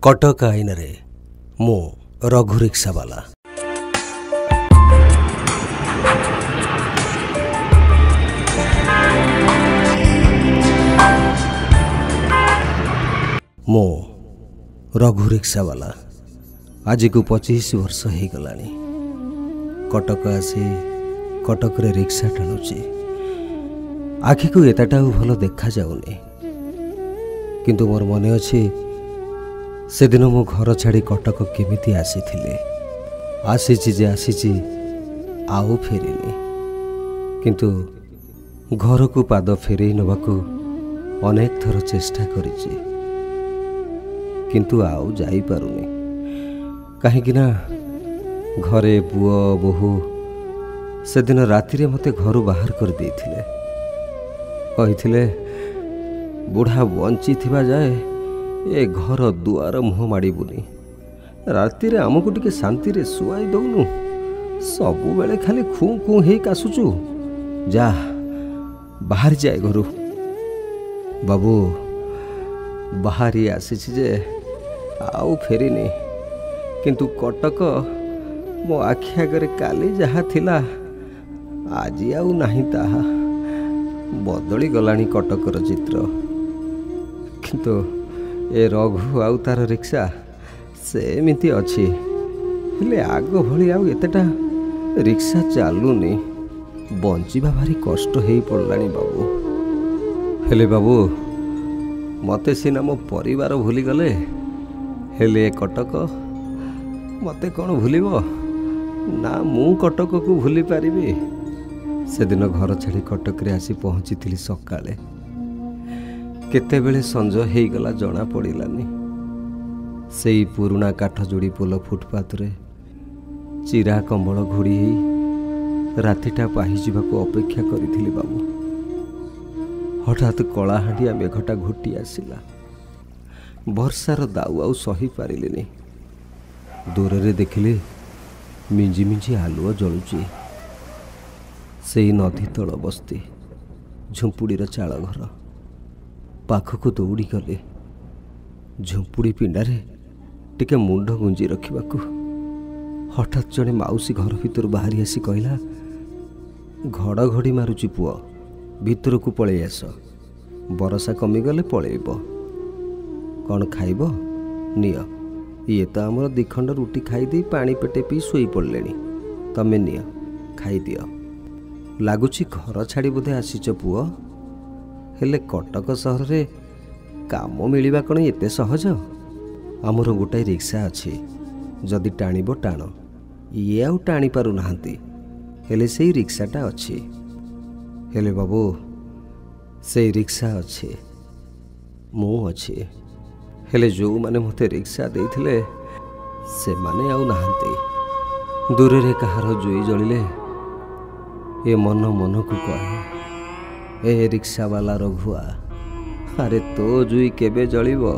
कटक आईन रे मु रघु रिक्सावाला। मु रघु रिक्सावाला आज को 25 वर्ष हो गलानी। कटक आसी कटक रे रिक्सा टाणुची। आखि को एताटा भल देखा जाऊनी, किंतु मोर मन अच्छी से दिन मो घर छाड़ी कटक केमिति आसीछि जे आसीछि आउ फेरिनी। किंतु घर को पाद फेरई नबाकू अनेक थर चेष्टा करिछि, किंतु आउ जाई पारुनी। काहेकि ना घरे पुओ बोहू से दिन राति रे मते घर बाहर कर देथिले। कहिथिले बुढ़ा बंची थिबा जाए ए घर दुआर मुह माड़बुनी, राति रे आमको टिके शांति रे सुआई दउनु, सबु बेले खाली खू खू हे कासुचु, जा बाहर जाए घरु। बाबू बाहरी आसीछि जे आउ फेरिनी, किंतु कटक मो आखि आगरे काली जहा थिला आज आउ नाही ताहा। बदली गलानी कटकर चित्र, किंतु ए रघु आउ तार रिक्सा सेमिति अछि। हेले आग भली आउ एतेटा रिक्सा चालुनी, बंचिबा भारी कष्ट हेई पड़लानी बाबू। हेले बाबू मते सिना मो परिवार भूली गले, हेले कटक मते कौन भूलिबो ना मु कटक को भूली पारिबी। से दिन घर छाड़ी कटक रे आसी पहुंची थिली सकाळे। केतेबेले संज हेईगला जना पड़िलानी। सेई पुराना काठ जोड़ी पोल फुटपाथ रे चिरा कंबल घोड़ी रातिटा पाही जीवाको अपेक्षा करिथिली बाबू। हठात कलाहांडिया मेघटा घोटी आसिला। वर्षार दाउ आउ सही पारिलिनी। दूर रे देखिली मिंजी मिंजी आलुओ जलुची। सेई नदी तल बस्ती झुंपुड़ीर चाल घर पाखक दौड़ी गले। झुंपुड़ी पिंडारे टिके मुंड गुंजी रखिबाकू हठात जड़े माउसी घर भीतर बाहरी आसी कहला, घड़घड़ी मारुची पुओ, भीतर को पलि आस, बरसा कमिगले पलैब। कौन खाइब निय, ये तो आमर दिखंड रुटी खाईदे पानी पेटे पी शोई पड़े, तमें निय खाई दियो। लगुच घर छाड़ी बोधे आसीच पुओ, हेले कटक सहर रे काम मिलवा कौन एते सहज? आमर गोटाए रिक्सा अच्छी, जदि टाणिब टाण, ये आउ टाणी पारु नाहांती, हेले सेई रिक्साटा अच्छी। हेले बाबू सेई रिक्सा अच्छी, मु अच्छी, हेले जो माने मते रिक्सा देइथिले से माने आउ नाहांती। दूर रे कहार जुई जलिले ए मन मन को कहे, ए रिक्सा वाला रघुआ, अरे तो जुई केबे जलिबो।